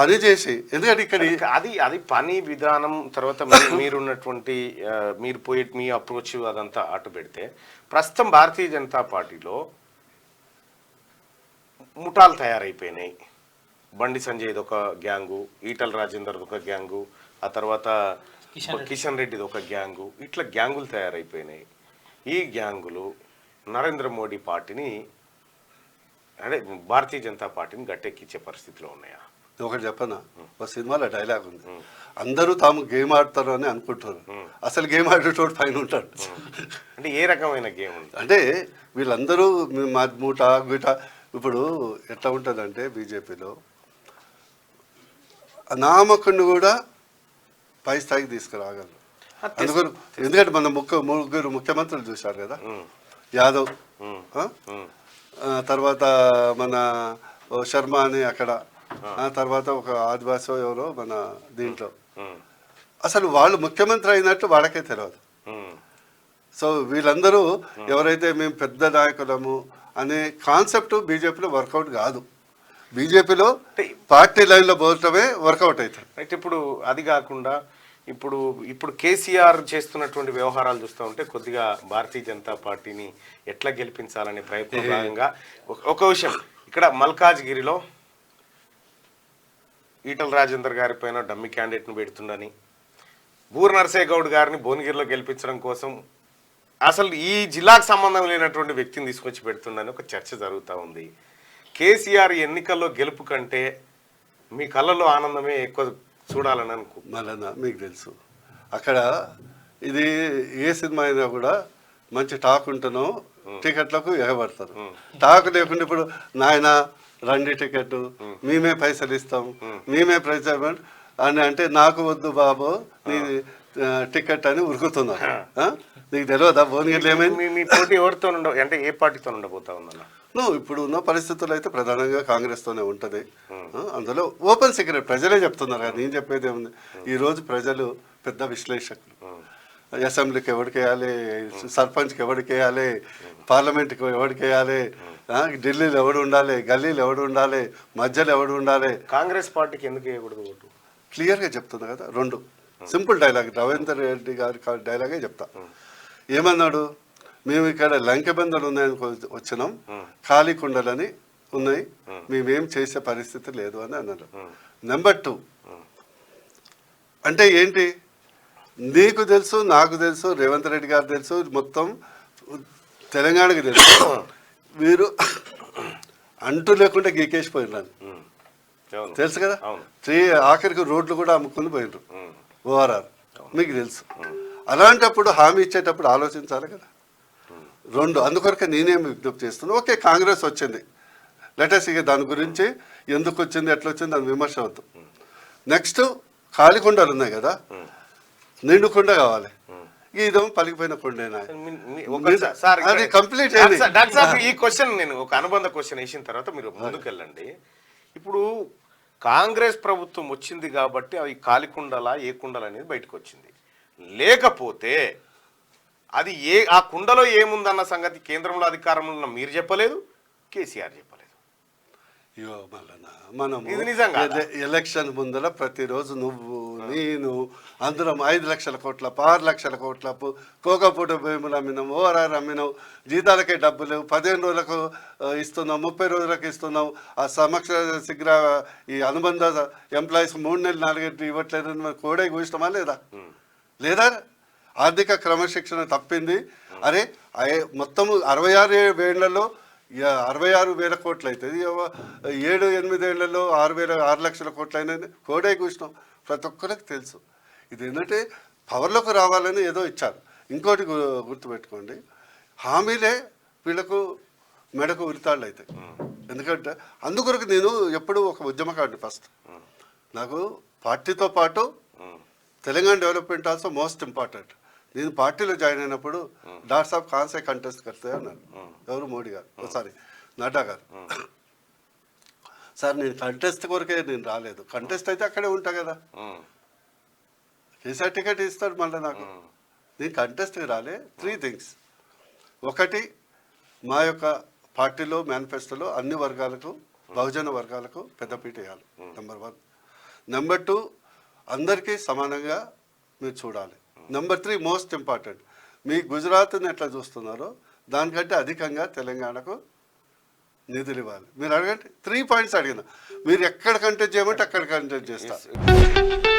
పని చేసి, ఎందుకంటే ఇక్కడ అది పని విధానం తర్వాత మీరున్నటువంటి మీరు పోయి మీ అప్రోచ్ అదంతా అటు పెడితే ప్రస్తుతం భారతీయ జనతా పార్టీలో ముఠాలు తయారైపోయినాయి. బండి సంజయ్ది ఒక గ్యాంగు, ఈటల రాజేందర్ది ఒక గ్యాంగు, ఆ తర్వాత కిషన్ రెడ్డిది ఒక గ్యాంగు, ఇట్లా గ్యాంగులు తయారైపోయినాయి. ఈ గ్యాంగులు నరేంద్ర మోడీ పార్టీని అంటే భారతీయ జనతా పార్టీని గట్టెక్కించే పరిస్థితిలో ఉన్నాయా? ఒకటి చెప్పనా, ఒక సినిమాలో డైలాగ్ ఉంది, అందరూ తాము గేమ్ ఆడతారు అని అనుకుంటారు, అసలు గేమ్ ఆడేటోడు పైన ఉంటాడు. అంటే ఏ రకమైన గేమ్ ఉంది అంటే వీళ్ళందరూ మూట గీట. ఇప్పుడు ఎట్లా ఉంటుందంటే బీజేపీలో అనామకుడిని కూడా పై స్థాయికి తీసుకురాగలరు. అందుకని ఎందుకంటే మన ముగ్గురు ముఖ్యమంత్రులు చూశారు కదా, యాదవ్, తర్వాత మన శర్మ అని అక్కడ, తర్వాత ఒక ఆదివాసీ ఎవరో మన దీంట్లో, అసలు వాళ్ళు ముఖ్యమంత్రి అయినట్టు వాళ్ళకే తెలియదు. సో వీళ్ళందరూ ఎవరైతే మేము పెద్ద నాయకులము అనే కాన్సెప్ట్ బీజేపీలో వర్కౌట్ కాదు. బీజేపీలో పార్టీ లైన్లో పోవటమే వర్కౌట్ అవుతుంది. అయితే ఇప్పుడు అది కాకుండా ఇప్పుడు కేసీఆర్ చేస్తున్నటువంటి వ్యవహారాలు చూస్తూ ఉంటే కొద్దిగా భారతీయ జనతా పార్టీని ఎట్లా గెలిపించాలనే ప్రయత్నం భాగంగా ఒక విషయం, ఇక్కడ మల్కాజ్గిరిలో ఈటల రాజేందర్ గారి పైన డమ్మి క్యాండిడేట్ను పెడుతుండని, బూర నరసయ్య గౌడ్ గారిని భువనగిరిలో గెలిపించడం కోసం అసలు ఈ జిల్లాకు సంబంధం లేనటువంటి వ్యక్తిని తీసుకొచ్చి పెడుతుండని ఒక చర్చ జరుగుతూ ఉంది. కేసీఆర్ ఎన్నికల్లో గెలుపు కంటే మీ కళ్ళల్లో ఆనందమే ఎక్కువ చూడాలని మళ్ళా మీకు తెలుసు, అక్కడ ఇది ఏ సినిమా అయినా కూడా మంచి టాక్ ఉంటేనో టికెట్లకు ఎగబడతారు. టాక్ లేకుండా ఇప్పుడు నాయన రండి టికెట్, మేమే పైసలు ఇస్తాం, మేమే ప్రైజ్ అని అంటే నాకు వద్దు బాబు నీ టికెట్ అని ఉరుకుతున్నారు. నీకు తెలియదా భువనగిరిలో ఏమైంది? మీ పోటీ ఎవరితో అంటే ఏ పార్టీతో ఉండబోతా ఉందన్న? ఇప్పుడు ఉన్న పరిస్థితుల్లో అయితే ప్రధానంగా కాంగ్రెస్తోనే ఉంటుంది. అందులో ఓపెన్ సీక్రెట్ ప్రజలే చెప్తున్నారు కదా, నేను చెప్పేది ఏముంది. ఈరోజు ప్రజలు పెద్ద విశ్లేషకులు. అసెంబ్లీకి ఎవరికి వేయాలి, సర్పంచ్కి ఎవరికి వేయాలి, పార్లమెంట్కి ఎవరికి వేయాలి, ఢిల్లీలో ఎవడు ఉండాలి, గల్లీలో ఎవడు ఉండాలి, మధ్యలో ఎవడు ఉండాలి. కాంగ్రెస్ పార్టీకి ఎందుకు వేయకూడదు ఓటు? క్లియర్గా చెప్తున్నా కదా, రెండు సింపుల్ డైలాగ్, రవీందర్ రెడ్డి గారి డైలాగే చెప్తా. ఏమన్నాడు, మేము ఇక్కడ లంకెబందలు ఉన్నాయని వచ్చినాం, ఖాళీ కుండలని ఉన్నాయి, మేమేం చేసే పరిస్థితి లేదు అని అన్నారు. నెంబర్ 2 అంటే ఏంటి, నీకు తెలుసు, నాకు తెలుసు, రేవంత్ రెడ్డి గారు తెలుసు, మొత్తం తెలంగాణకి తెలుసు, వీరు అంటూ లేకుండా గీకేసిపోయినారు తెలుసు కదా. ఆఖరికి రోడ్లు కూడా అమ్ముకుని పోయినారు ఓఆర్ఆర్, మీకు తెలుసు. అలాంటప్పుడు హామీ ఇచ్చేటప్పుడు ఆలోచించాలి కదా. 2 అందుకొరకే నేనేమి విజ్ఞప్తి చేస్తున్నాను. ఓకే, కాంగ్రెస్ వచ్చింది, లెటెస్ ఇక దాని గురించి ఎందుకు వచ్చింది, ఎట్లా వచ్చింది దాని విమర్శ అవుతాం. నెక్స్ట్ ఖాళీ కుండలు ఉన్నాయి కదా, నిండు కుండ కావాలి. ఇదేమో పలికిపోయిన కుండేనా, అది కంప్లీట్. ఈ క్వశ్చన్ నేను ఒక అనుబంధ క్వశ్చన్ వేసిన తర్వాత మీరు ముందుకెళ్ళండి. ఇప్పుడు కాంగ్రెస్ ప్రభుత్వం వచ్చింది కాబట్టి అవి ఖాళీ కుండలా ఏ కుండలు అనేది బయటకు వచ్చింది. లేకపోతే అది ఆ కుండలో ఏముందన్న సంగతి కేంద్రంలో అధికారంలో ఉన్న మీరు చెప్పలేదు, కేసీఆర్ చెప్పలేదు. అయ్యో మళ్ళా మనం ఇది నిజంగా ఎలక్షన్ ముందర ప్రతిరోజు నువ్వు నేను అందరం 5 లక్షల కోట్ల 6 లక్షల కోట్ల కోకపూట భూములు అమ్మినాం, ఓఆర్ఆర్ అమ్మినాం, జీతాలకే డబ్బు లేవు, 15 రోజులకు ఇస్తున్నాం, 30 రోజులకు ఇస్తున్నాం. ఆ సమక్ష శీఘ్ర ఈ అనుబంధ ఎంప్లాయీస్ 3 నెలలు 4 నెలలు ఇవ్వట్లేదని మరి కోడే కూర్చోమా లేదా? లేదా ఆర్థిక క్రమశిక్షణ తప్పింది. అరే మొత్తం 66 ఏళ్లలో 66,000 కోట్లు అవుతుంది, 7-8 ఏళ్లలో 6 లక్షల కోట్లు అయినది కోడే కూర్చున్నాం. ప్రతి ఒక్కరికి తెలుసు. ఇది ఏంటంటే పవర్లోకి రావాలని ఏదో ఇచ్చారు. ఇంకోటి గుర్తుపెట్టుకోండి, హామీలే వీళ్ళకు మెడకు ఉరితాళ్ళు అవుతాయి. ఎందుకంటే అందుకొరకు నేను ఎప్పుడూ ఒక ఉద్యమకారుని. ఫస్ట్ నాకు పార్టీతో పాటు Telangana development also most important. నేను పార్టీలో జాయిన్ అయినప్పుడు డాట్స్ ఆఫ్ కాన్సే కంటెస్ట్ కడితే అన్నారు ఎవరు, మోడీ గారు, సారీ నడ్డా గారు. సార్ నేను కంటెస్ట్ కొరకే నేను రాలేదు, కంటెస్ట్ అయితే అక్కడే ఉంటా కదా, కేసీఆర్ టికెట్ ఇస్తాడు మళ్ళీ నాకు, నేను కంటెస్ట్కి రాలే. 3 థింగ్స్. ఒకటి, మా యొక్క పార్టీలో మేనిఫెస్టోలో అన్ని వర్గాలకు, బహుజన వర్గాలకు పెద్దపీట వేయాలి, నెంబర్ 1. నెంబర్ 2 అందరికీ సమానంగా మీరు చూడాలి. నెంబర్ 3 మోస్ట్ ఇంపార్టెంట్, మీ గుజరాత్ని ఎట్లా చూస్తున్నారో దానికంటే అధికంగా తెలంగాణకు నిధులు ఇవ్వాలి. మీరు అడగండి, 3 పాయింట్స్ అడిగిన, మీరు ఎక్కడ కంటెస్ట్ చేయమంటే అక్కడ కంటెస్ట్ చేస్తారు.